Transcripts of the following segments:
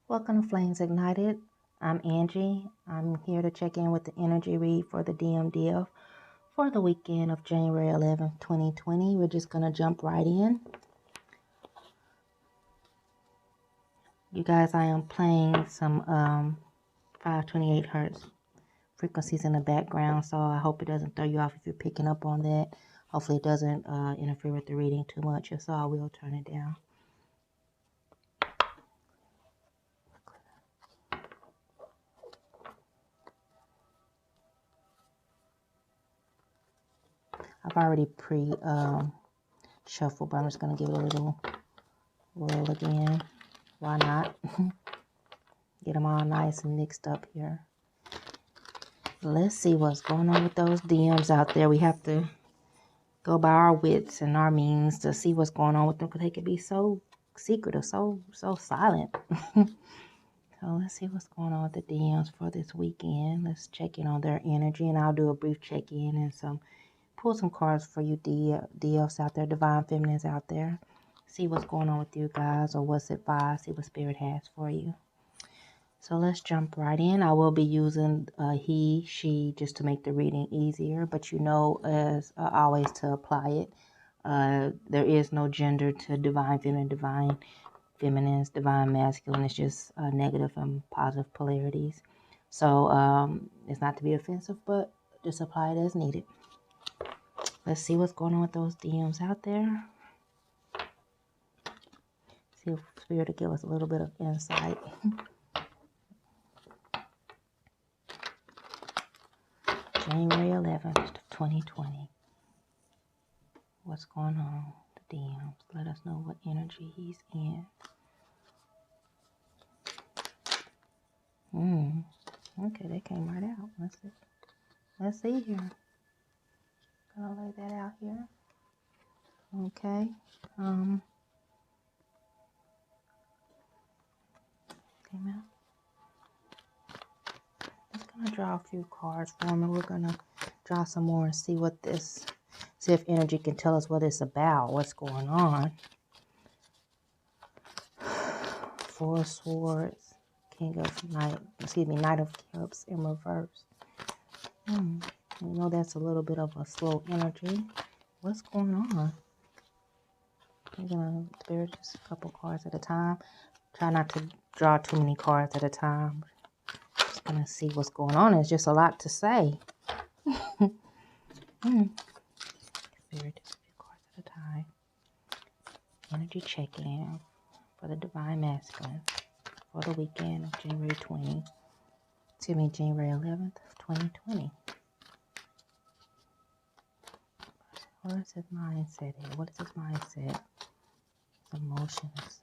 Welcome to Flames Ignited. I'm Angie. I'm here to check in with the energy read for the DMDF for the weekend of January 11th, 2020. We're just going to jump right in. You guys, I am playing some 528 hertz frequencies in the background, so I hope it doesn't throw you off if you're picking up on that. Hopefully it doesn't interfere with the reading too much. If so, I will turn it down. I've already shuffled, but I'm just going to give it a little roll again. Why not? Get them all nice and mixed up here. Let's see what's going on with those DMs out there. We have to go by our wits and our means to see what's going on with them, because they can be so secretive, so silent. So let's see what's going on with the DMs for this weekend. Let's check in on their energy, and I'll do a brief check-in and pull some cards for you DFs out there, divine feminines out there. See what's going on with you guys, or what's advised. See what spirit has for you. So let's jump right in. I will be using he, she, just to make the reading easier, but you know, as always, to apply it. There is no gender to divine feminine, divine feminines, divine masculine. It's just negative and positive polarities. So it's not to be offensive, but just apply it as needed. Let's see what's going on with those DMs out there. See if spirit will give us a little bit of insight. January 11th, 2020. What's going on with the DMs? Let us know what energy he's in. Okay, they came right out. Let's see here. Gonna lay that out here. Okay. Came out. Just gonna draw a few cards for me. We're gonna draw some more and see if energy can tell us what it's about, what's going on. Four of Swords, Knight of Cups in reverse. You know that's a little bit of a slow energy. What's going on? I'm gonna spirit just a couple cards at a time. Try not to draw too many cards at a time. Just gonna see what's going on. It's just a lot to say. Spirit just a few cards at a time. Energy check-in for the divine masculine for the weekend of January 11th, 2020. What is his mindset here? What is his mindset? His emotions.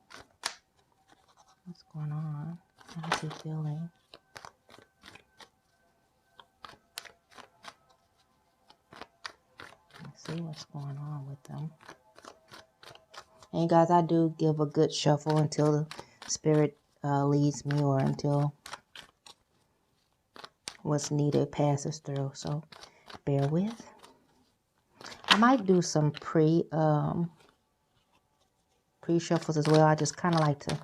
What's going on? How is he feeling? Let's see what's going on with them. And you guys, I do give a good shuffle until the spirit leads me, or until what's needed passes through. So bear with. I might do some pre-shuffles as well. I just kind of like to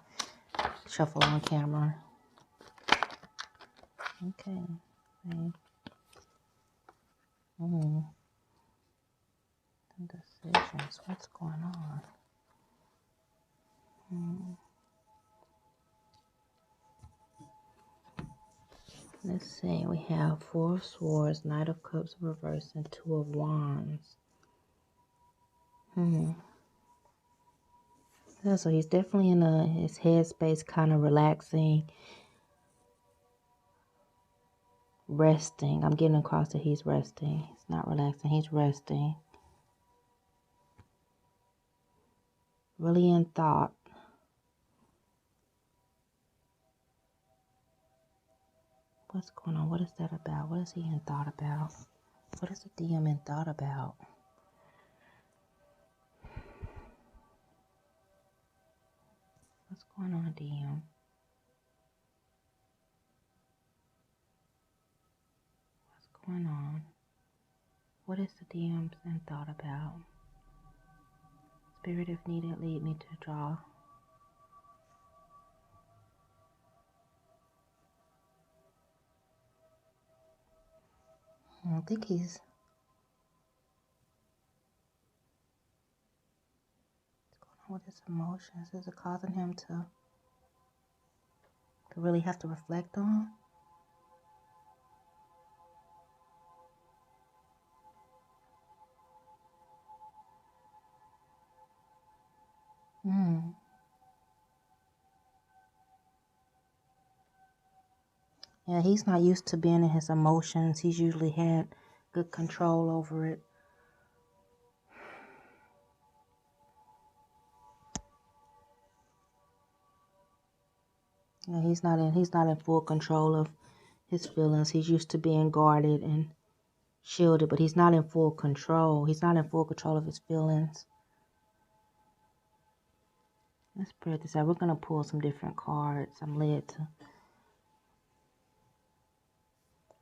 shuffle on camera. Okay. Decisions. What's going on? Let's see. We have Four of Swords, Knight of Cups reverse, and Two of Wands. Yeah, so he's definitely in his headspace, kind of relaxing, resting. I'm getting across that he's resting. He's not relaxing. He's resting. Really in thought. What's going on? What is that about? What is he in thought about? What is the DM in thought about? What's going on, DM? What's going on? What is the DM in thought about? Spirit, if needed, lead me to draw don't think he's going on with his emotions. Is it causing him to really have to reflect on? Yeah, he's not used to being in his emotions. He's usually had good control over it. Yeah, he's not in full control of his feelings. He's used to being guarded and shielded, but he's not in full control. He's not in full control of his feelings. Let's spread this out. We're going to pull some different cards. I'm led to.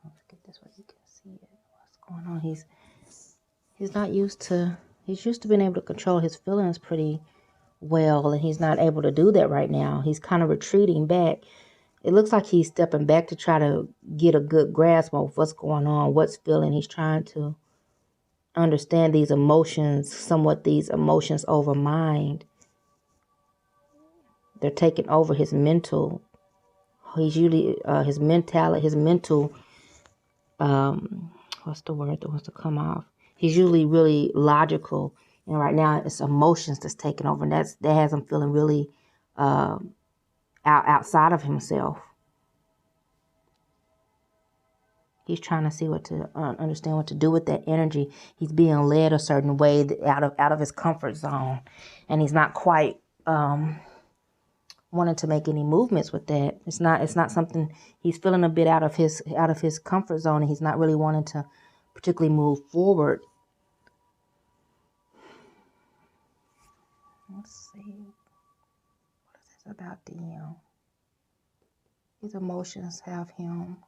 Let's get this way you can see it. What's going on? He's not used to, he's used to being able to control his feelings pretty well, and he's not able to do that right now. He's kind of retreating back. It looks like he's stepping back to try to get a good grasp of what's going on, what's feeling. He's trying to understand these emotions, somewhat these emotions over mind. They're taking over his mental. He's usually, his mental, what's the word that wants to come off? He's usually really logical. And right now it's emotions that's taking over. And that has him feeling really outside of himself. He's trying to see what to understand what to do with that energy. He's being led a certain way out of his comfort zone, and he's not quite wanting to make any movements with that. It's not something he's feeling a bit out of his comfort zone, and he's not really wanting to particularly move forward. Let's see. What is this about DM? His emotions have him.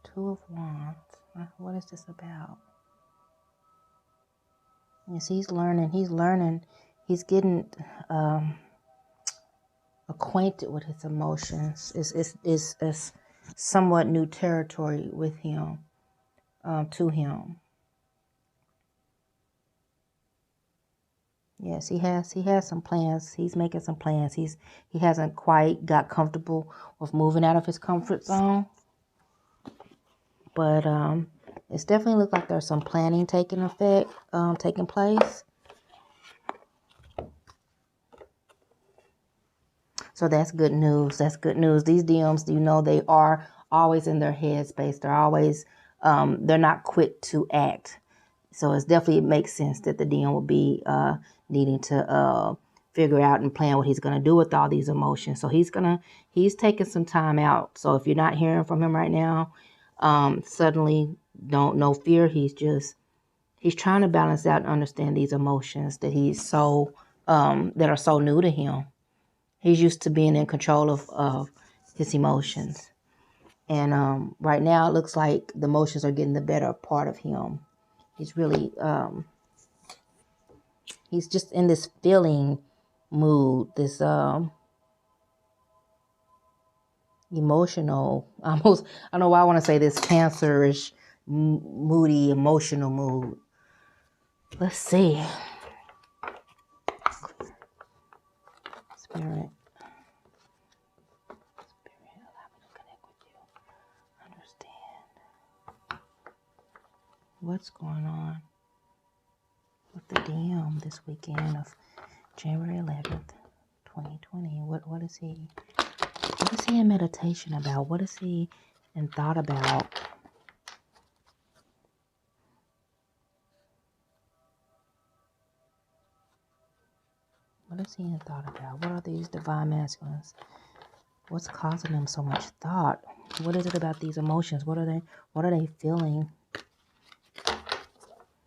Two of Wands. What is this about? Yes, he's learning. He's getting acquainted with his emotions. It's somewhat new territory with him, to him. Yes, he has some plans. He's making some plans. He hasn't quite got comfortable with moving out of his comfort zone. But it's definitely look like there's some planning taking place. So that's good news. That's good news. These DMs, they are always in their headspace. They're always, they're not quick to act. So it makes sense that the DM will be needing to figure out and plan what he's going to do with all these emotions. So he's taking some time out. So if you're not hearing from him right now, suddenly no fear. He's trying to balance out and understand these emotions that that are so new to him. He's used to being in control of his emotions. And right now it looks like the emotions are getting the better part of him. He's really, he's just in this feeling mood, this emotional, almost, I don't know why I want to say this cancerish, moody, emotional mood. Let's see. Spirit, allow me to connect with you. Understand what's going on with the DM this weekend of January 11th, 2020. What is he in meditation about? What is he in thought about? What is he in thought about? What are these divine masculines? What's causing them so much thought? What is it about these emotions? What are they feeling?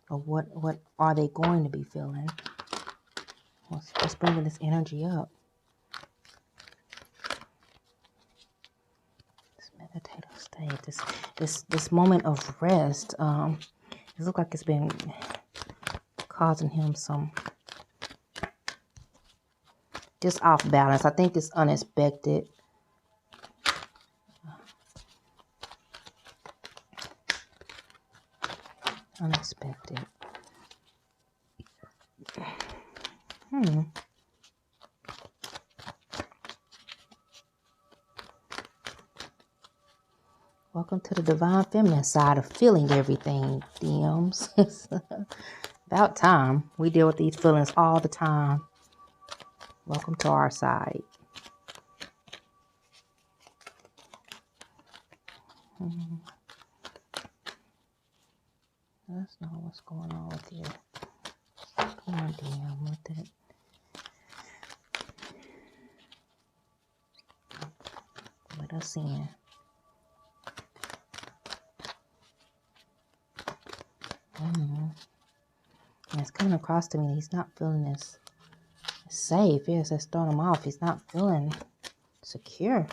Or what are they going to be feeling? What's bringing this energy up? This meditative state, this moment of rest. It looks like it's been causing him some just off balance. I think it's unexpected. Welcome to the divine feminine side of feeling everything, DMs. It's about time. We deal with these feelings all the time. Welcome to our side. Let's know what's going on with you. Come on, DM, with it. Let us in. And it's coming across to me. He's not feeling this safe. Yes, that's throwing him off. He's not feeling secure.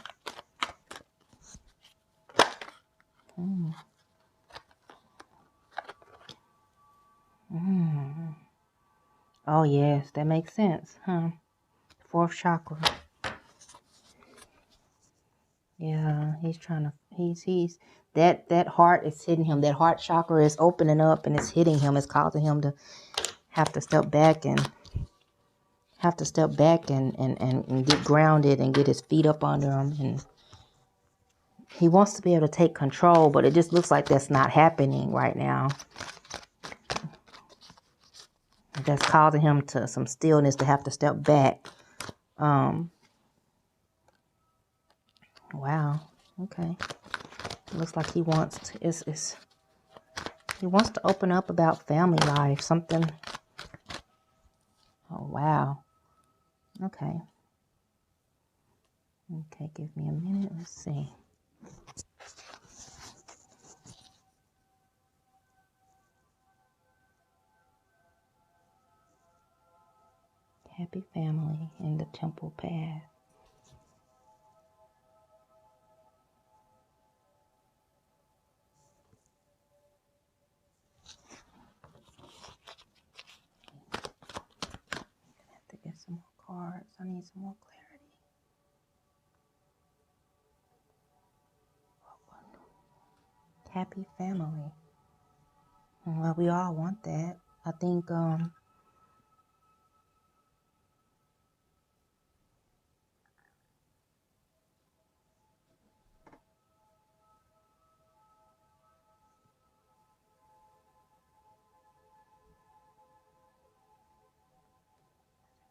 Oh, yes, that makes sense, huh? Fourth chakra. Yeah, he's trying to, he's, that heart is hitting him. That heart chakra is opening up and it's hitting him. It's causing him to have to step back and get grounded and get his feet up under him. And he wants to be able to take control, but it just looks like that's not happening right now. That's causing him to some stillness, to have to step back. Wow. Okay. It looks like he wants to, he wants to open up about family life, something. Oh, wow. Okay. Okay, give me a minute. Let's see. Happy family in the temple path. I have to get some more cards. I need some more clarity. Happy family. Well, we all want that. I think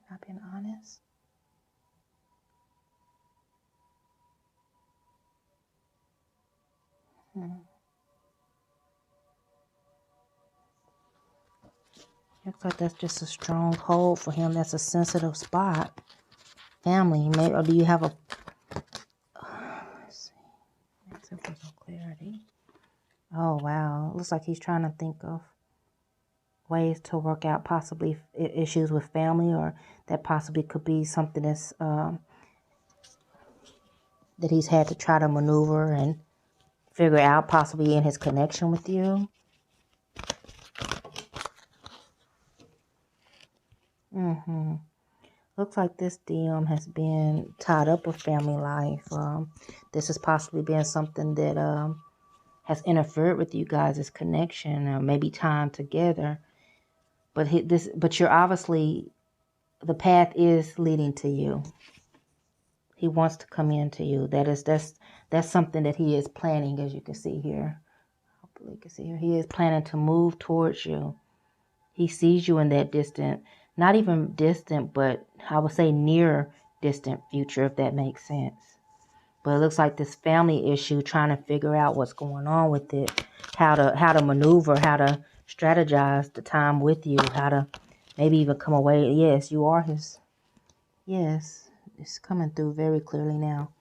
not being honest. Looks like that's just a strong hold for him. That's a sensitive spot. Family, maybe, or do you have a? Let's see. Let's see if there's no clarity. Oh wow, looks like he's trying to think of ways to work out possibly issues with family, or that possibly could be something that's that he's had to try to maneuver and figure out, possibly in his connection with you. Looks like this DM has been tied up with family life. This has possibly been something that has interfered with you guys' connection, or maybe time together. But you're obviously, the path is leading to you. He wants to come into you. That's something that he is planning, as you can see here. Hopefully you can see here. He is planning to move towards you. He sees you in that distant, not even distant, but I would say near distant future, if that makes sense. But it looks like this family issue, trying to figure out what's going on with it, how to maneuver, how to strategize the time with you, how to maybe even come away. Yes, you are his. Yes, it's coming through very clearly now,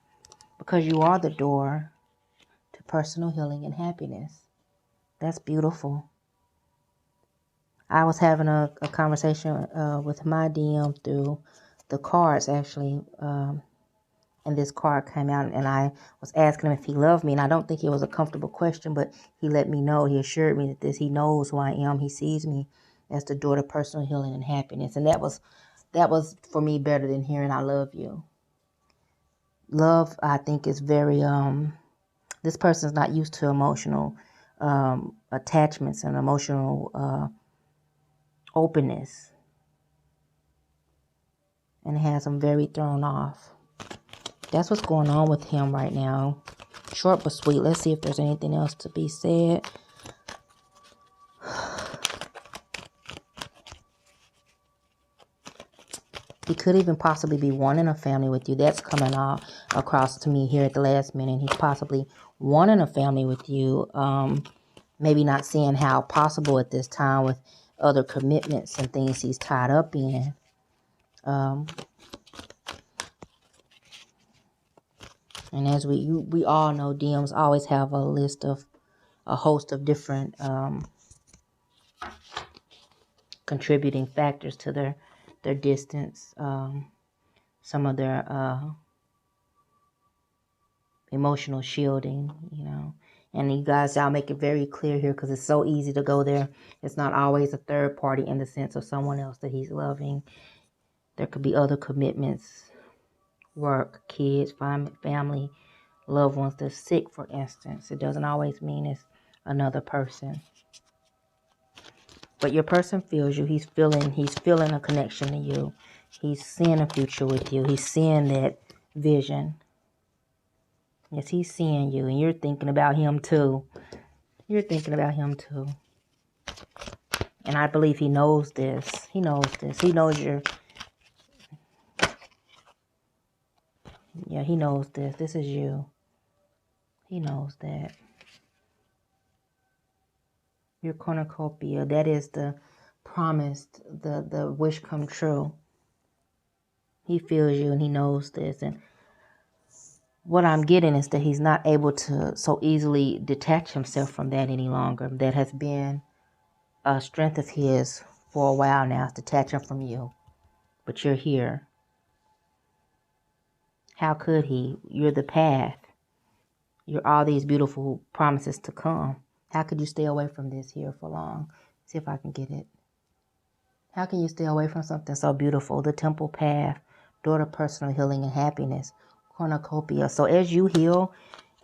because you are the door to personal healing and happiness. That's beautiful. I was having a conversation with my DM through the cards, actually, and this card came out, and I was asking him if he loved me, and I don't think it was a comfortable question, but he let me know, he assured me that he knows who I am. He sees me as the door to personal healing and happiness, and that was for me better than hearing I love you. Love, I think, is very this person's not used to emotional attachments and emotional openness. And it has him very thrown off. That's what's going on with him right now. Short but sweet. Let's see if there's anything else to be said. He could even possibly be wanting a family with you. That's coming across to me here at the last minute. He's possibly wanting a family with you. Maybe not seeing how possible at this time with other commitments and things he's tied up in. And as we all know, DMs always have a host of different contributing factors to their distance. Some of their emotional shielding, you know. And you guys, I'll make it very clear here because it's so easy to go there. It's not always a third party in the sense of someone else that he's loving. There could be other commitments, work, kids, family, loved ones that's sick, for instance. It doesn't always mean it's another person. But your person feels you. He's feeling a connection to you. He's seeing a future with you. He's seeing that vision. Yes, he's seeing you, and you're thinking about him too. You're thinking about him too. And I believe he knows this. He knows this. He knows you're... Yeah, he knows this. This is you. He knows that. Your cornucopia, that is the promised, the wish come true. He feels you and he knows this. And what I'm getting is that he's not able to so easily detach himself from that any longer. That has been a strength of his for a while now, is detaching from you. But you're here. How could he? You're the path. You're all these beautiful promises to come. How could you stay away from this here for long? See if I can get it. How can you stay away from something so beautiful? The temple path, door to personal healing and happiness, cornucopia. So as you heal,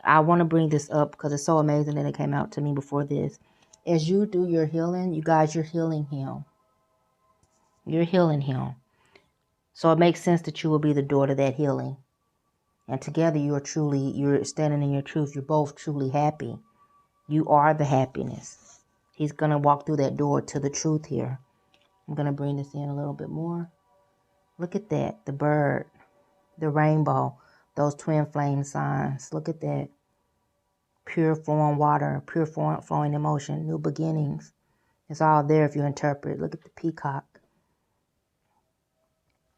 I want to bring this up because it's so amazing that it came out to me before this. As you do your healing, you guys, you're healing him. You're healing him. So it makes sense that you will be the door to that healing. And together you're standing in your truth. You're both truly happy. You are the happiness. He's going to walk through that door to the truth here. I'm going to bring this in a little bit more. Look at that. The bird, the rainbow, those twin flame signs. Look at that. Pure flowing water, pure flowing emotion, new beginnings. It's all there if you interpret. Look at the peacock.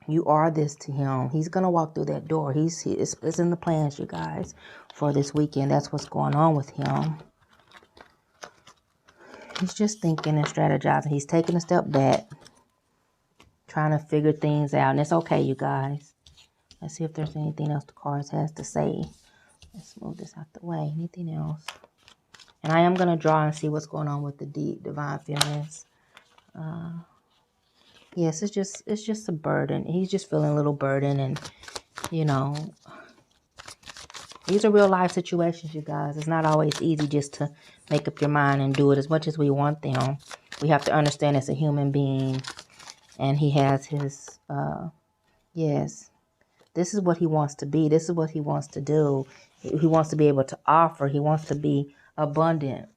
You are this to him. He's going to walk through that door. It's in the plans, you guys, for this weekend. That's what's going on with him. He's just thinking and strategizing. He's taking a step back, trying to figure things out. And it's okay, you guys. Let's see if there's anything else the cards has to say. Let's move this out the way. Anything else? And I am going to draw and see what's going on with the divine feminines. Yes, it's just a burden. He's just feeling a little burden. And, you know, these are real life situations, you guys. It's not always easy just to make up your mind and do it as much as we want them. We have to understand it's a human being. And he has his, yes, this is what he wants to be. This is what he wants to do. He wants to be able to offer. He wants to be abundant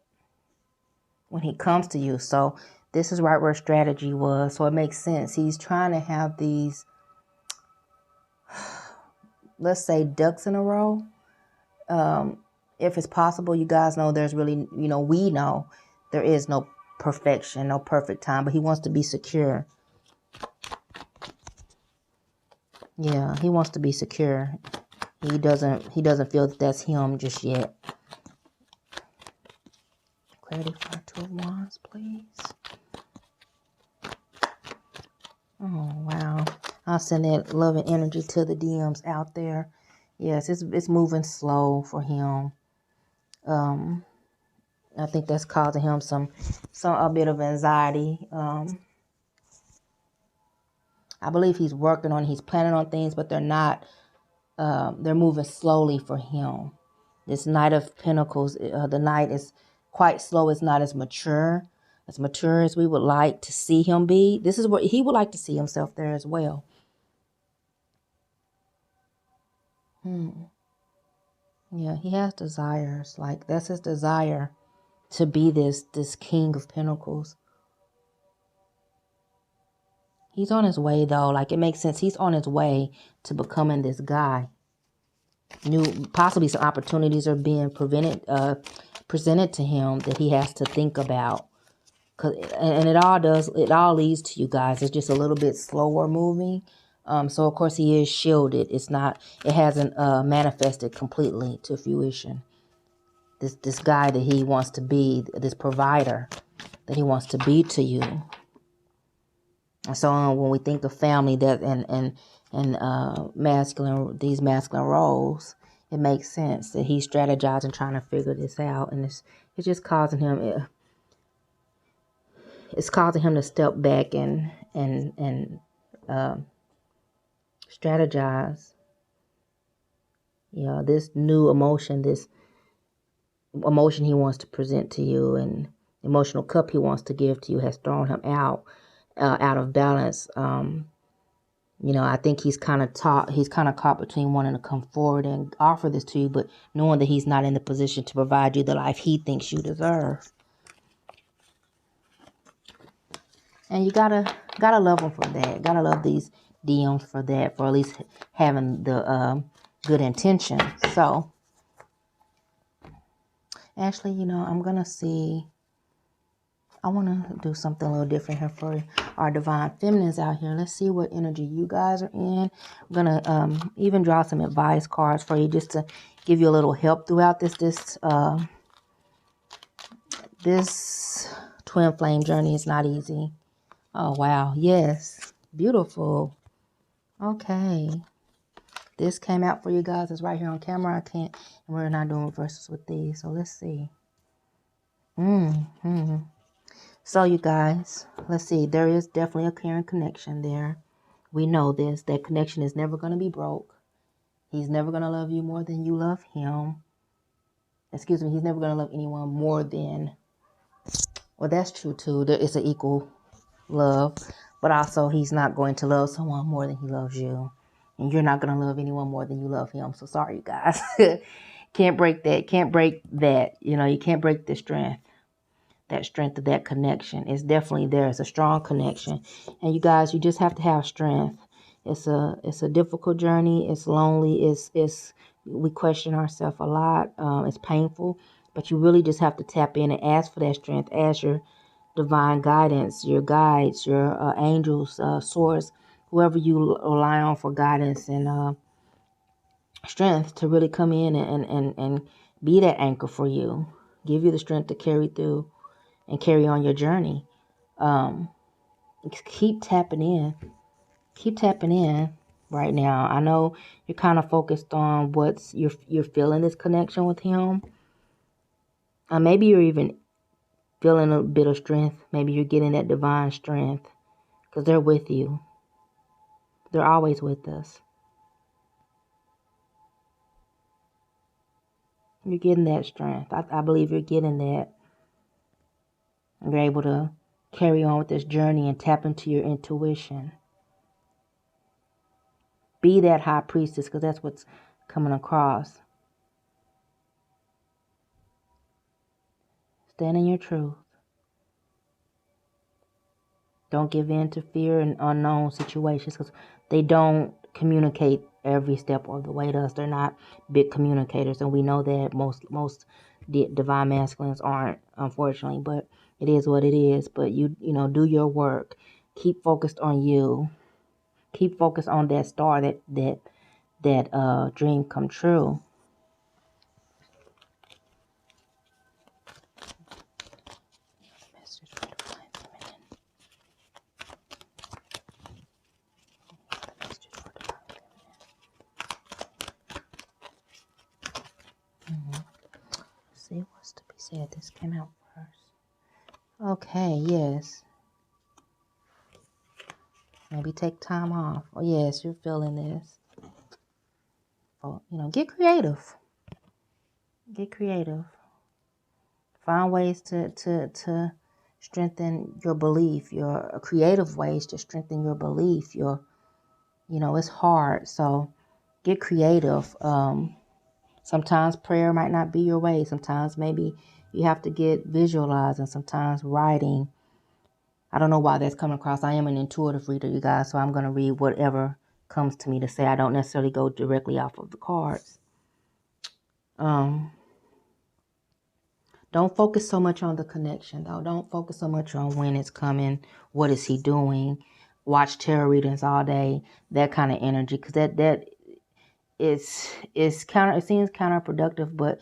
when he comes to you. So this is right where strategy was. So it makes sense. He's trying to have these, let's say, ducks in a row. If it's possible, you guys know there's really, you know, we know there is no perfection, no perfect time, but he wants to be secure. Yeah, he wants to be secure. He doesn't feel that that's him just yet. Clarity for 2 of Wands, please. Oh, wow. I'll send that love and energy to the DMs out there. Yes, it's moving slow for him. I think that's causing him a bit of anxiety. I believe he's working on, he's planning on things, but they're not, they're moving slowly for him. This Knight of Pentacles, the Knight is quite slow. It's not as mature as we would like to see him be. This is what he would like to see himself there as well. Yeah, he has desires. Like, that's his desire to be this king of pentacles. He's on his way, though. Like, it makes sense. He's on his way to becoming this guy. Possibly some opportunities are being presented to him that he has to think about. And it all leads to you guys. It's just a little bit slower moving. So of course he is shielded. It hasn't manifested completely to fruition. This guy that he wants to be, this provider that he wants to be to you. And so when we think of family that and these masculine roles, it makes sense that he's strategizing, trying to figure this out, and it's just causing him. It's causing him to step back and strategize. This new emotion, this emotion he wants to present to you, and emotional cup he wants to give to you, has thrown him out of balance. I think he's kind of caught between wanting to come forward and offer this to you, but knowing that he's not in the position to provide you the life he thinks you deserve. And you gotta love them for that. Gotta love these DMs for that, for at least having the good intention. So, actually, I'm gonna see. I want to do something a little different here for our divine feminines out here. Let's see what energy you guys are in. I'm gonna even draw some advice cards for you, just to give you a little help throughout this twin flame journey. Is not easy. Oh, wow. Yes. Beautiful. Okay. This came out for you guys. It's right here on camera. And we're not doing reversals with these. So let's see. So you guys, let's see. There is definitely a caring connection there. We know this. That connection is never going to be broke. He's never going to love you more than you love him. Excuse me. He's never going to love anyone more than... Well, that's true too. It's an equal love, but also he's not going to love someone more than he loves you, and you're not going to love anyone more than you love him. So sorry, you guys. Can't break that. You can't break the strength of that connection. It's definitely there. It's a strong connection, and you guys, you just have to have strength. It's a difficult journey. It's lonely. We question ourselves a lot. It's painful, but you really just have to tap in and ask for that strength. Ask your divine guidance, your guides, your angels, source, whoever you rely on for guidance and strength, to really come in and be that anchor for you. Give you the strength to carry through and carry on your journey. Keep tapping in. Keep tapping in right now. I know you're kind of focused on you're feeling this connection with him. Maybe you're even feeling a bit of strength. Maybe you're getting that divine strength, because they're with you. They're always with us. You're getting that strength. I believe you're getting that. You're able to carry on with this journey and tap into your intuition. Be that high priestess, because that's what's coming across. Stand in your truth. Don't give in to fear and unknown situations, because they don't communicate every step of the way to us. They're not big communicators, and we know that most divine masculines aren't, unfortunately, but it is what it is. But you do your work. Keep focused on you. Keep focused on that star, that dream come true. See what's to be said. This came out first. Okay, yes. Maybe take time off. Oh, yes, you're feeling this. Oh, get creative. Get creative. Find ways to strengthen your belief. Your creative ways to strengthen your belief. It's hard. So Get creative. Sometimes prayer might not be your way. Sometimes maybe you have to get visualizing. Sometimes writing. I don't know why that's coming across. I am an intuitive reader, you guys, so I'm going to read whatever comes to me to say. I don't necessarily go directly off of the cards. Don't focus so much on the connection, though. Don't focus so much on when it's coming. What is he doing? Watch tarot readings all day. That kind of energy, because that is counter. It seems counterproductive, but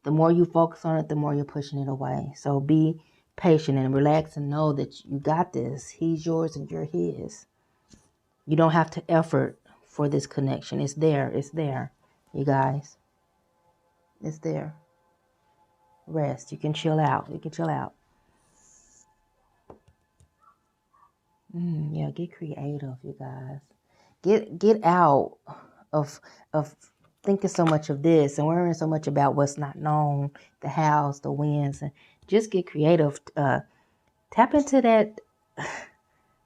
the more you focus on it, the more you're pushing it away. So be patient and relax and know that you got this. He's yours and you're his. You don't have to effort for this connection. It's there. It's there, you guys. It's there. Rest. You can chill out. You can chill out. Yeah, get creative, you guys. Get out of thinking so much of this and worrying so much about what's not known, the hows, the wins, and just get creative. Tap into that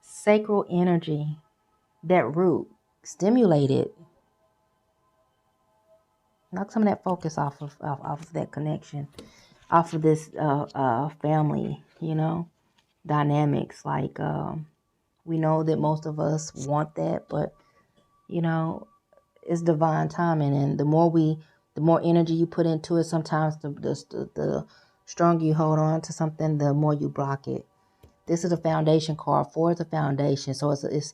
sacral energy, that root. Stimulate it. Knock some of that focus off of that connection, off of this family, dynamics. Like we know that most of us want that, but it's divine timing, and the more energy you put into it, sometimes the stronger you hold on to something, the more you block it. This is a foundation card. 4 is a foundation, so it's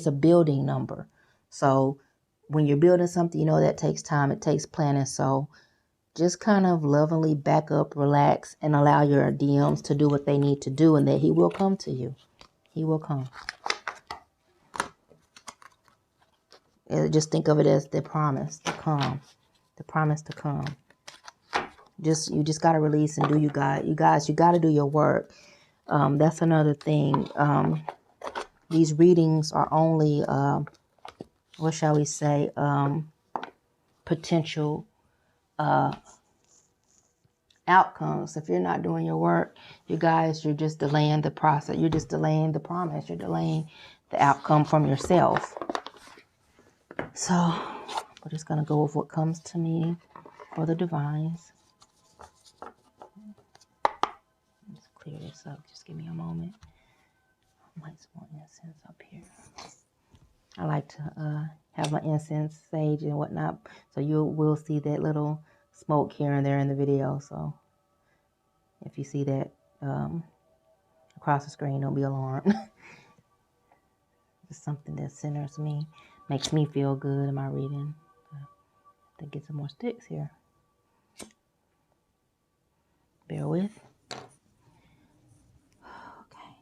a building number. So when you're building something, that takes time. It takes planning. So just kind of lovingly back up, relax, and allow your DMs to do what they need to do, and that he will come to you. He will come. And just think of it as the promise to come. The promise to come. You just got to release and do you got to do your work. That's another thing. These readings are only, what shall we say, potential outcomes. If you're not doing your work, you guys, you're just delaying the process. You're just delaying the promise. You're delaying the outcome from yourself. So we're just going to go with what comes to me for the divines. Let's clear this up. Just give me a moment. I might want incense up here. I like to have my incense, sage, and whatnot. So you will see that little smoke here and there in the video. So if you see that across the screen, don't be alarmed. It's something that centers me, makes me feel good in my reading. I have to get some more sticks here. Bear with. Okay.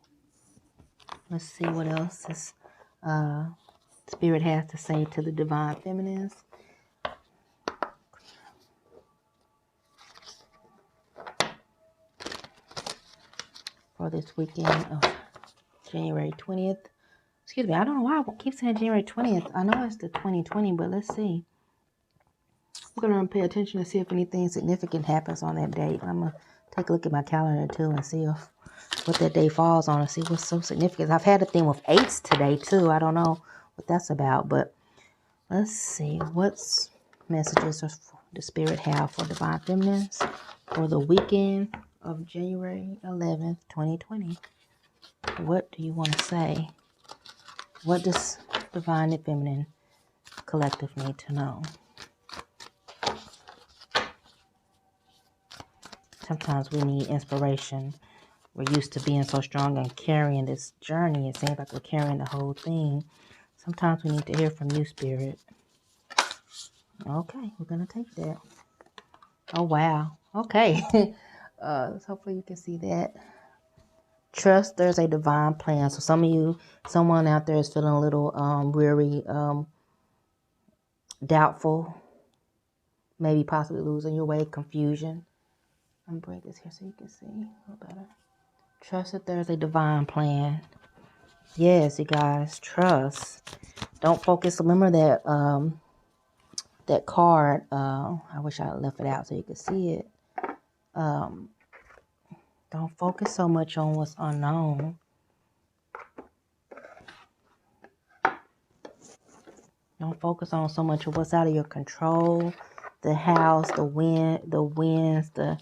Let's see what else this Spirit has to say to the Divine Feminines. For this weekend of January 20th. Excuse me, I don't know why I keep saying January 20th. I know it's the 2020, but let's see. I'm going to pay attention to see if anything significant happens on that date. I'm going to take a look at my calendar too and see what that day falls on and see what's so significant. I've had a thing with 8s today too. I don't know what that's about, but let's see. What's messages does the Spirit have for Divine Feminines for the weekend of January 11th, 2020? What do you want to say? What does Divine Feminine Collective need to know? Sometimes we need inspiration. We're used to being so strong and carrying this journey. It seems like we're carrying the whole thing. Sometimes we need to hear from you, Spirit. Okay, we're going to take that. Oh, wow. Okay. Hopefully you can see that. Trust there's a divine plan. So someone out there is feeling a little weary, doubtful, maybe possibly losing your way, confusion. I'm going to break this here so you can see a little better. Trust that there's a divine plan. Yes, you guys, trust. Don't focus. Remember that that card. I wish I left it out so you could see it. Don't focus so much on what's unknown. Don't focus on so much of what's out of your control. The house, the winds, the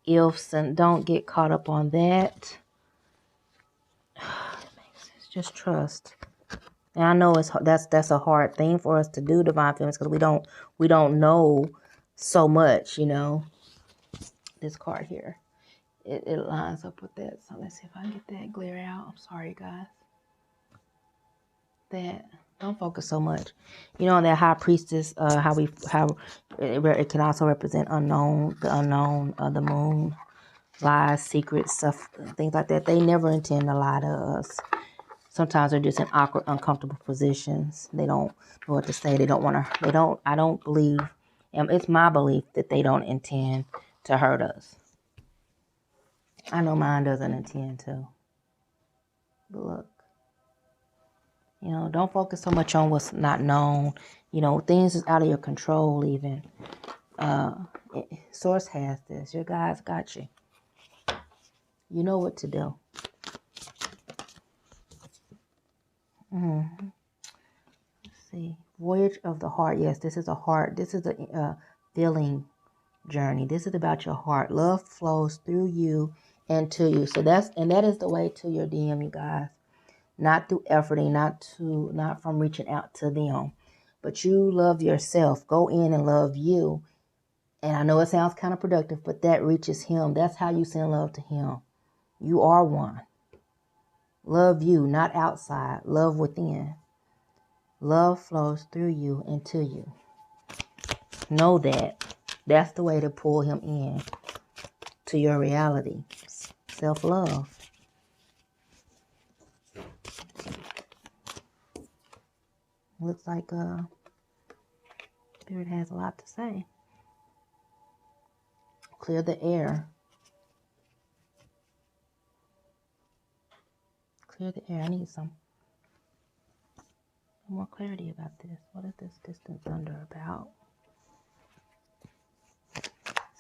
ifs, and don't get caught up on that. Just trust. And I know that's a hard thing for us to do, divine feelings, because we don't know so much, you know. This card here, it lines up with that. So let's see if I can get that glare out. I'm sorry, guys. That don't focus so much, you know, that high priestess. How it can also represent the unknown, the moon, lies, secrets, stuff, things like that. They never intend to lie to us. Sometimes they're just in awkward, uncomfortable positions. They don't know what to say. They don't want to. I don't believe. It's my belief that they don't intend to hurt us. I know mine doesn't intend to. But look. You know, don't focus so much on what's not known. You know, things is out of your control even. Source has this. Your guides got you. You know what to do. Let's see. Voyage of the heart. Yes, this is a heart. This is a feeling journey. This is about your heart. Love flows through you and to you. So that is the way to your DM, you guys. Not through efforting, not from reaching out to them. But you love yourself. Go in and love you. And I know it sounds counterproductive, but that reaches him. That's how you send love to him. You are one. Love you, not outside. Love within. Love flows through you and to you. Know that. That's the way to pull him in to your reality. Self-love. Looks like Spirit has a lot to say. Clear the air. Clear the air. I need some more clarity about this. What is this distant thunder about?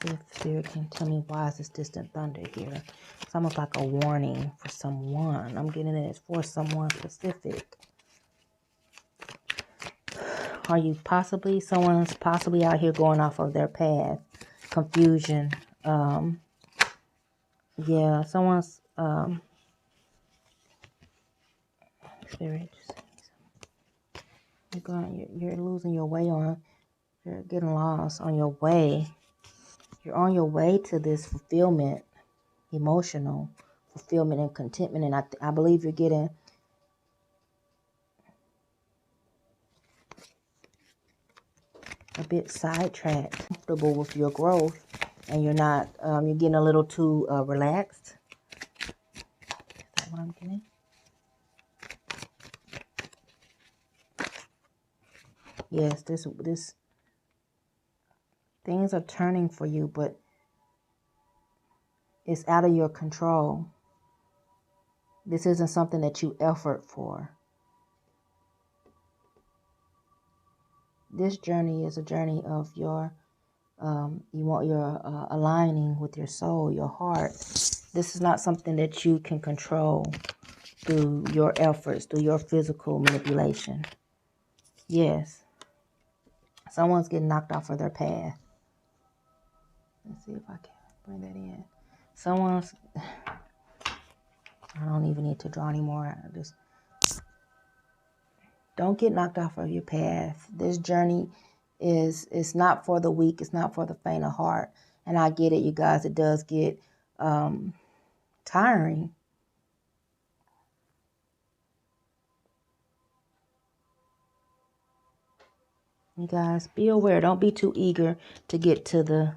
See if Spirit can tell me why is this distant thunder here. It's almost like a warning for someone. I'm getting it for someone specific. Are you someone's possibly out here going off of their path? Confusion. Yeah, someone's, Spirit, you're losing your way you're getting lost on your way. You're on your way to this fulfillment, emotional fulfillment and contentment. And I believe you're getting a bit sidetracked, comfortable with your growth, and you're not, you're getting a little too relaxed. Is that what I'm getting? Yes, this things are turning for you, but it's out of your control. This isn't something that you effort for. This journey is a journey of your aligning with your soul, your heart. This is not something that you can control through your efforts, through your physical manipulation. Yes. Someone's getting knocked off of their path. Let's see if I can bring that in. I don't even need to draw anymore. Don't get knocked off of your path. This journey it's not for the weak. It's not for the faint of heart. And I get it, you guys. It does get tiring. You guys, be aware. Don't be too eager to get to the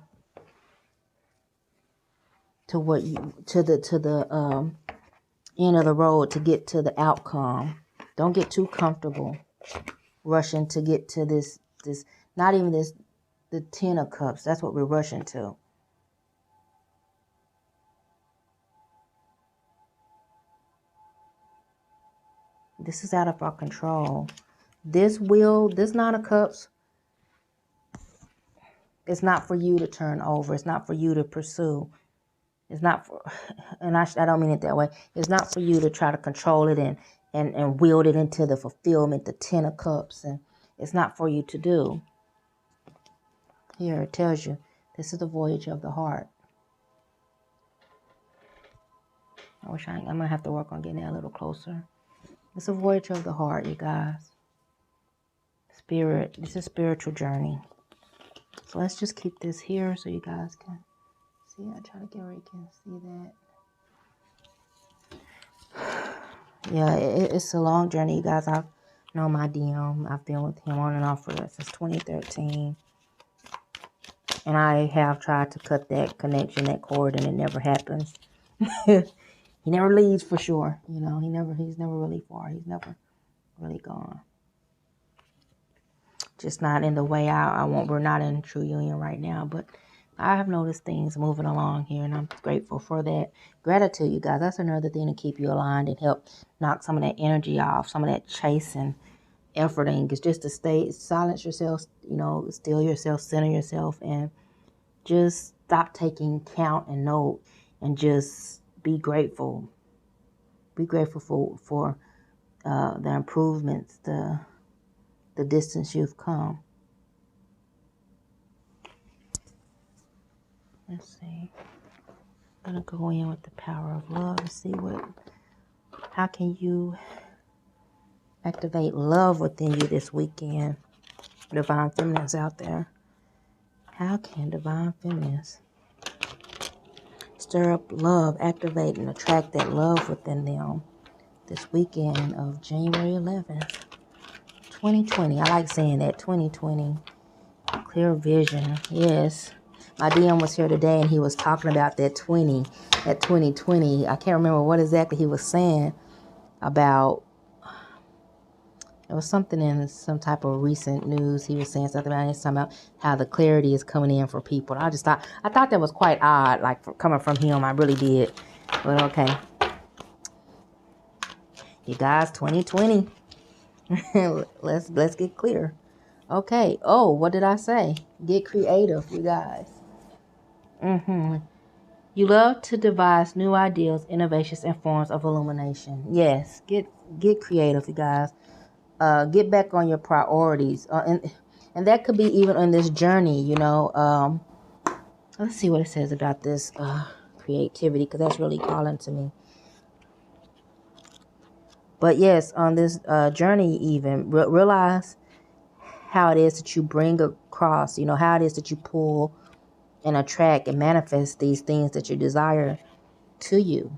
end of the road, to get to the outcome. Don't get too comfortable rushing to get to this not even this, the 10 of cups. That's what we're rushing to. This is out of our control. This 9 of cups, it's not for you to turn over. It's not for you to pursue. It's not for, and I don't mean it that way. It's not for you to try to control it and wield it into the fulfillment, the 10 of cups, It's not for you to do. Here it tells you, this is the voyage of the heart. I'm going to have to work on getting that a little closer. It's a voyage of the heart, you guys. Spirit, this is a spiritual journey. So let's just keep this here so you guys can see. I try to get where you can see that. Yeah, it's a long journey, you guys. I know my DM. I've been with him on and off since 2013. And I have tried to cut that connection, that cord, and it never happens. He never leaves for sure. You know, he's never really far. He's never really gone. Just not in the way I want. We're not in true union right now, but I have noticed things moving along here, and I'm grateful for that. Gratitude, you guys. That's another thing to keep you aligned and help knock some of that energy off, some of that chasing, efforting. It's just to stay, silence yourself, you know, still yourself, center yourself, and just stop taking count and note, and just be grateful. Be grateful for the improvements, the distance you've come. Let's see. I'm going to go in with the power of love and see how can you activate love within you this weekend. Divine Feminines out there. How can Divine Feminines stir up love, activate and attract that love within them this weekend of January 11th, 2020. I like saying that, 2020. Clear vision. Yes. My DM was here today and he was talking about that 2020. I can't remember what exactly he was saying about. It was something in some type of recent news. He was saying something about it, talking about how the clarity is coming in for people. I thought that was quite odd, like coming from him. I really did. But okay. You guys, 2020. Let's get clear. Okay. Oh, what did I say? Get creative, you guys. You love to devise new ideas, innovations, and forms of illumination. Yes, get creative, you guys. Get back on your priorities, and that could be even on this journey. You know, let's see what it says about this creativity, because that's really calling to me. But yes, on this journey, even realize how it is that you bring across. You know, how it is that you pull and attract and manifest these things that you desire to you.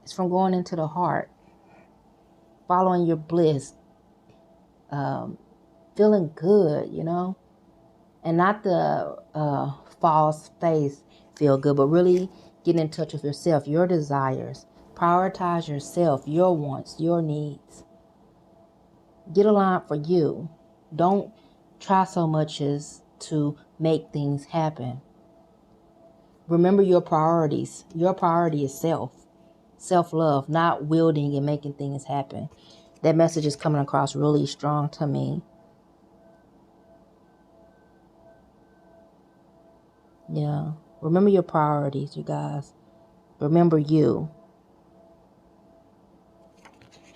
It's from going into the heart, following your bliss, feeling good, you know, and not the false face feel good, but really getting in touch with yourself, your desires. Prioritize yourself, your wants, your needs. Get aligned for you. Don't try so much as to make things happen. Remember your priorities. Your priority is self-love, not wielding and making things happen. That message is coming across really strong to me. Yeah. Remember your priorities, you guys. Remember you.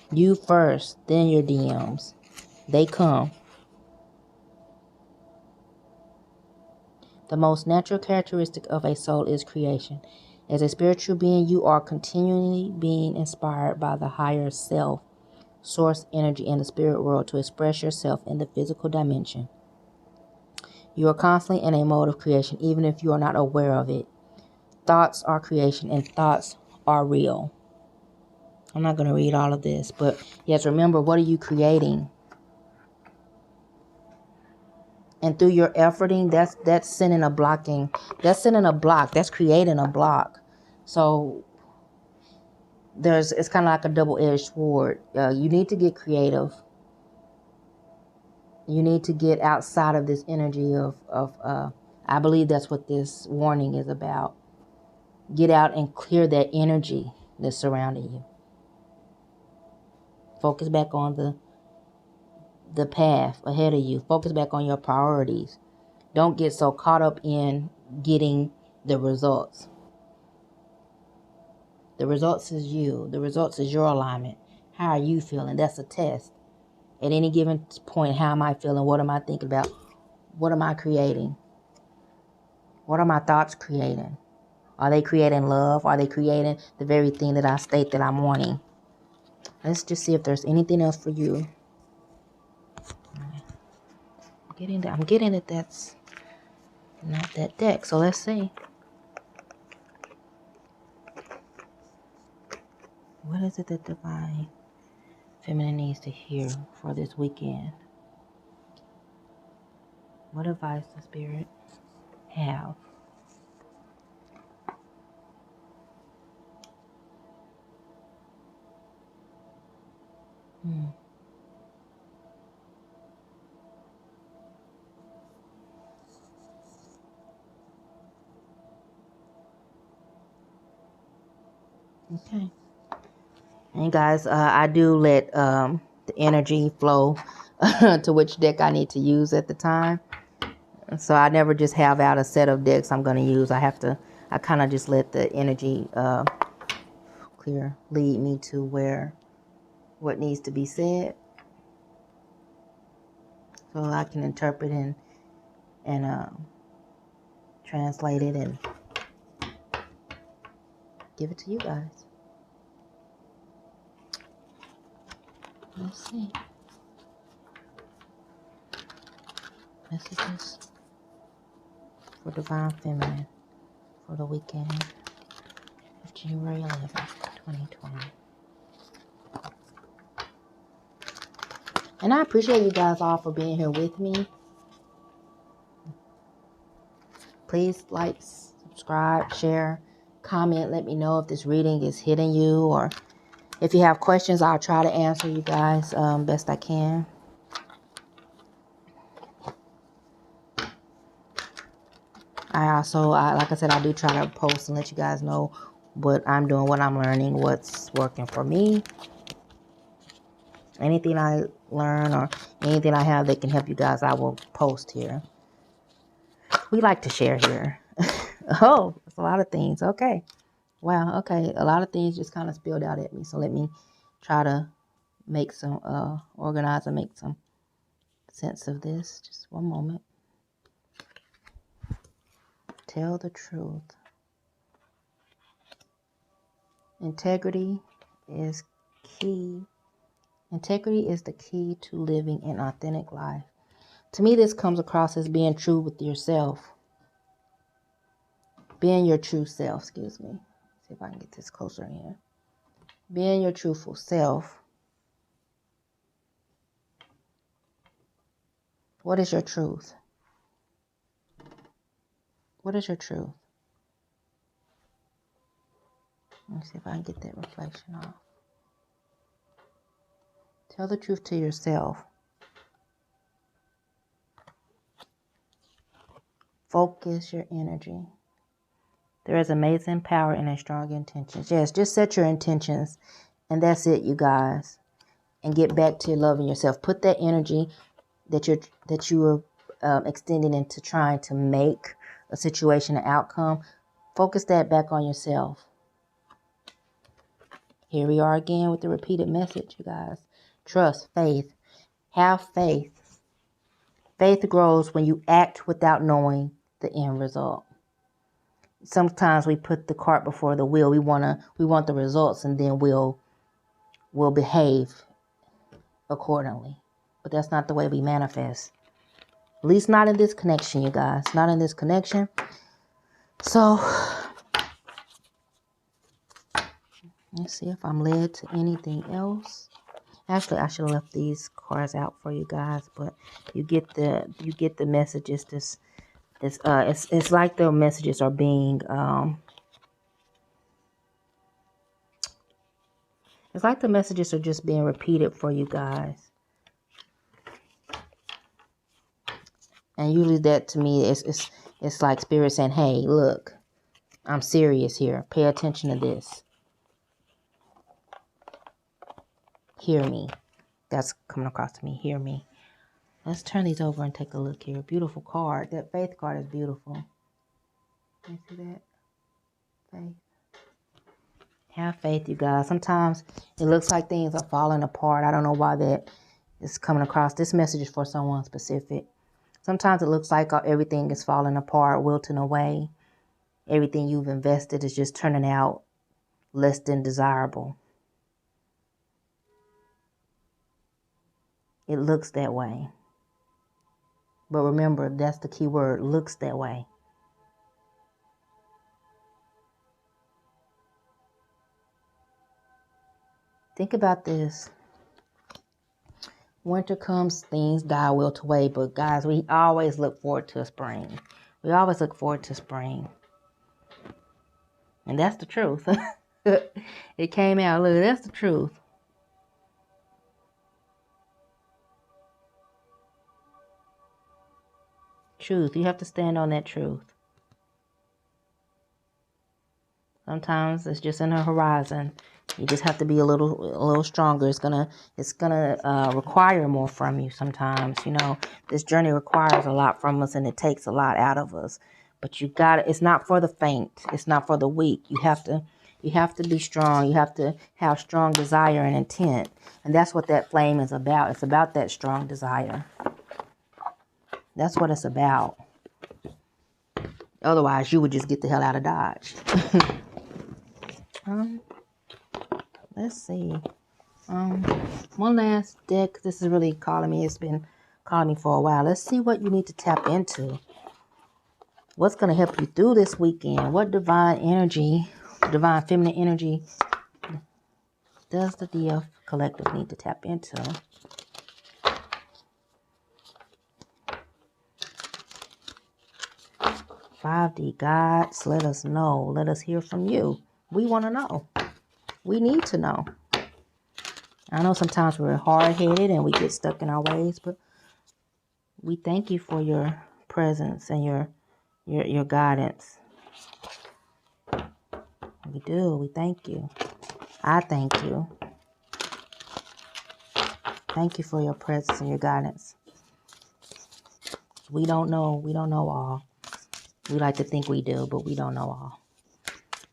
You first, then your DMs. They come. The most natural characteristic of a soul is creation. As a spiritual being, you are continually being inspired by the higher self, source energy, and the spirit world to express yourself in the physical dimension. You are constantly in a mode of creation, even if you are not aware of it. Thoughts are creation, and thoughts are real. I'm not going to read all of this, but yes, remember, what are you creating? And through your efforting, that's sending a blocking. That's sending a block. That's creating a block. So it's kind of like a double-edged sword. You need to get creative. You need to get outside of this energy of I believe that's what this warning is about. Get out and clear that energy that's surrounding you. Focus back on the path ahead of you. Focus back on your priorities. Don't get so caught up in getting the results. The results is you. The results is your alignment. How are you feeling? That's a test. At any given point, how am I feeling? What am I thinking about? What am I creating? What are my thoughts creating? Are they creating love? Are they creating the very thing that I state that I'm wanting? Let's just see if there's anything else for you. I'm getting that that's not that deck. So let's see. What is it that Divine Feminine needs to hear for this weekend? What advice does Spirit have? Okay. And guys, I do let the energy flow to which deck I need to use at the time. So I never just have out a set of decks I'm going to use. I kind of just let the energy lead me to what needs to be said. So I can interpret and translate it and give it to you guys. Let's see. Messages for Divine Feminine for the weekend of January 11th, 2020. And I appreciate you guys all for being here with me. Please like, subscribe, share, comment. Let me know if this reading is hitting you, or if you have questions, I'll try to answer you guys best I can. Like I said, I do try to post and let you guys know what I'm doing, what I'm learning, what's working for me. Anything I learn or anything I have that can help you guys, I will post here. We like to share here. Oh, it's a lot of things. Okay. Wow. Okay. A lot of things just kind of spilled out at me. So let me try to make some, organize and make some sense of this. Just one moment. Tell the truth. Integrity is key. Integrity is the key to living an authentic life. To me, this comes across as being true with yourself. Being your true self, excuse me. See if I can get this closer in here. Being your truthful self. What is your truth? What is your truth? Let me see if I can get that reflection off. Tell the truth to yourself. Focus your energy. There is amazing power in a strong intentions. Yes, just set your intentions, and that's it, you guys. And get back to loving yourself. Put that energy that you are extending into trying to make a situation an outcome. Focus that back on yourself. Here we are again with the repeated message, you guys. Trust, faith. Have faith. Faith grows when you act without knowing the end result. Sometimes we put the cart before the wheel. We want the results, and then we'll behave accordingly. But that's not the way we manifest. At least not in this connection, you guys. Not in this connection. So let's see if I'm led to anything else. Actually, I should have left these cards out for you guys, but you get the messages. It's like the messages are being it's like the messages are just being repeated for you guys. And usually that to me it's like Spirit saying, "Hey, look, I'm serious here. Pay attention to this. Hear me." That's coming across to me. Hear me. Let's turn these over and take a look here. Beautiful card. That faith card is beautiful. You see that? Faith. Have faith, you guys. Sometimes it looks like things are falling apart. I don't know why that It's coming across. This message is for someone specific. Sometimes it looks like everything is falling apart, wilting away. Everything you've invested is just turning out less than desirable. It looks that way. But remember, that's the key word, looks that way. Think about this. Winter comes, things die, wilt away. But guys, we always look forward to spring. We always look forward to spring. And that's the truth. It came out. Look, that's the truth. Truth. You have to stand on that truth. Sometimes it's just in the horizon. You just have to be a little stronger. It's gonna require more from you sometimes. You know, this journey requires a lot from us, and it takes a lot out of us. But you got it. It's not for the faint. It's not for the weak. You have to be strong. You have to have strong desire and intent, and that's what that flame is about. It's about that strong desire. That's what it's about. Otherwise, you would just get the hell out of Dodge. Let's see. One last deck. This is really calling me. It's been calling me for a while. Let's see what you need to tap into. What's going to help you through this weekend? What divine energy, divine feminine energy, does the DF collective need to tap into? 5D gods, let us know. Let us hear from you. We want to know. We need to know. I know sometimes we're hard-headed and we get stuck in our ways, but we thank you for your presence and your guidance. We do. We thank you. I thank you. Thank you for your presence and your guidance. We don't know. We don't know all. We like to think we do, but we don't know all.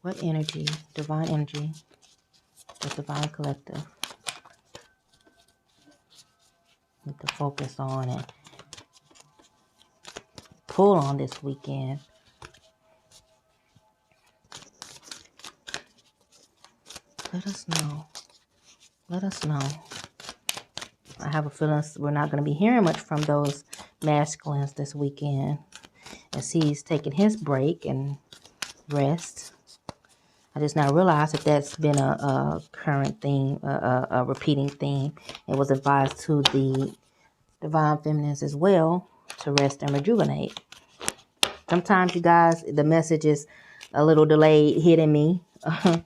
What energy, divine energy, the divine collective, need to focus on and pull on this weekend? Let us know. Let us know. I have a feeling we're not going to be hearing much from those masculines this weekend, as he's taking his break and rest. I just now realized that that's been a current theme, a repeating theme. It was advised to the divine feminines as well to rest and rejuvenate. Sometimes, you guys, the message is a little delayed hitting me. But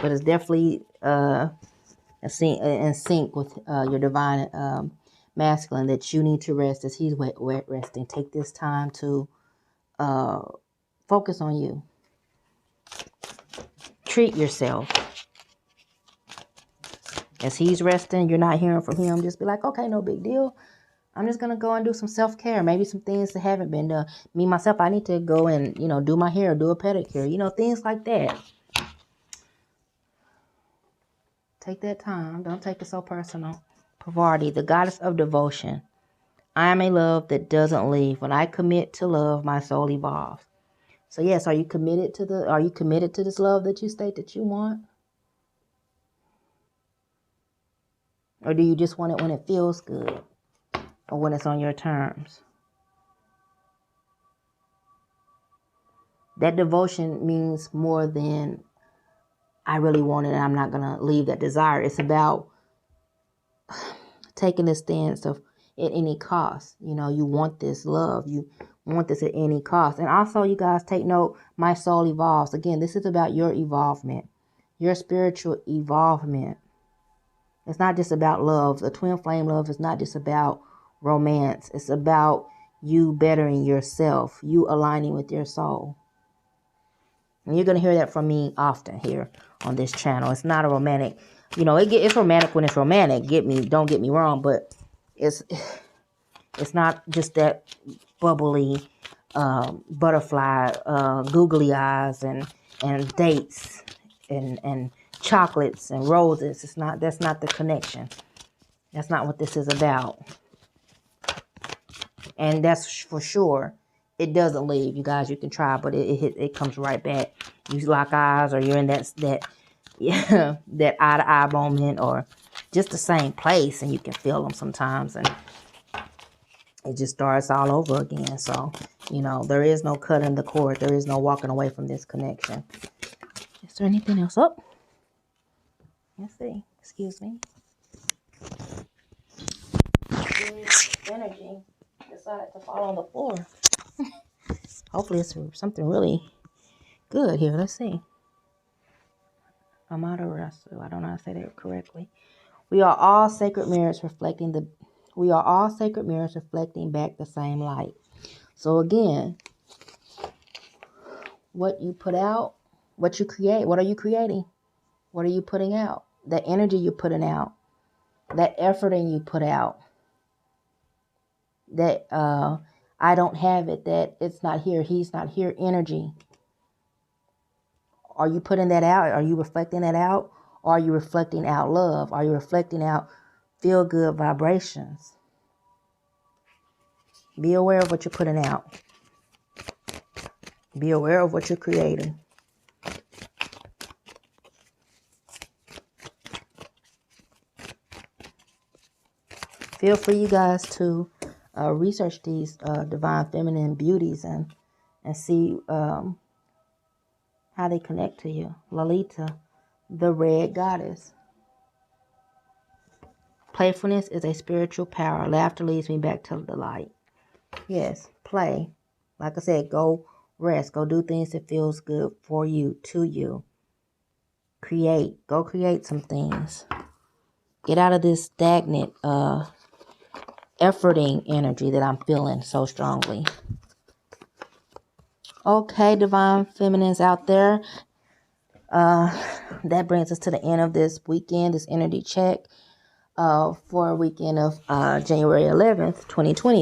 it's definitely in sync with your divine masculine, that you need to rest as he's wet resting. Take this time to focus on you. Treat yourself. As he's resting, you're not hearing from him. Just be like, okay, no big deal. I'm just going to go and do some self-care. Maybe some things that haven't been done. Me, myself, I need to go and, do my hair, do a pedicure. Things like that. Take that time. Don't take it so personal. Parvati, the goddess of devotion. I am a love that doesn't leave. When I commit to love, my soul evolves. So yes, are you committed to this love that you state that you want? Or do you just want it when it feels good? Or when it's on your terms? That devotion means more than I really want it and I'm not going to leave that desire. It's about taking a stance of at any cost. You want this love. You want this at any cost. And also, you guys, take note, my soul evolves. Again, this is about your evolvement, your spiritual evolvement. It's not just about love. The twin flame love is not just about romance. It's about you bettering yourself, you aligning with your soul. And you're going to hear that from me often here on this channel. It's not a romantic, it's romantic when it's romantic. Don't get me wrong, but it's not just that bubbly, butterfly, googly eyes and dates and chocolates and roses. That's not the connection. That's not what this is about. And that's for sure. It doesn't leave, you guys. You can try, but it comes right back. You lock eyes, or you're in that yeah, that eye to eye moment, or just the same place, and you can feel them sometimes, and it just starts all over again. So, you know, there is no cutting the cord. There is no walking away from this connection. Is there anything else? Oh, let's see. Excuse me. Energy decided to fall on the floor. Hopefully it's something really good here. Let's see. Amaterasu. I don't know how to say that correctly. We are all sacred mirrors reflecting back the same light. So again, what you put out, what you create, what are you creating? What are you putting out? That energy you're putting out, that efforting you put out, that I don't have it, that it's not here, he's not here energy. Are you putting that out? Are you reflecting that out? Or are you reflecting out love? Are you reflecting out feel good vibrations? Be aware of what you're putting out. Be aware of what you're creating. Feel free, you guys, to research these divine feminine beauties and see how they connect to you. Lalita, the red goddess. Playfulness is a spiritual power. Laughter leads me back to the light. Yes, play. Like I said, go rest. Go do things that feels good for you, to you. Create. Go create some things. Get out of this stagnant efforting energy that I'm feeling so strongly. Okay, divine feminines out there. That brings us to the end of this weekend, this energy check for a weekend of January 11th, 2020.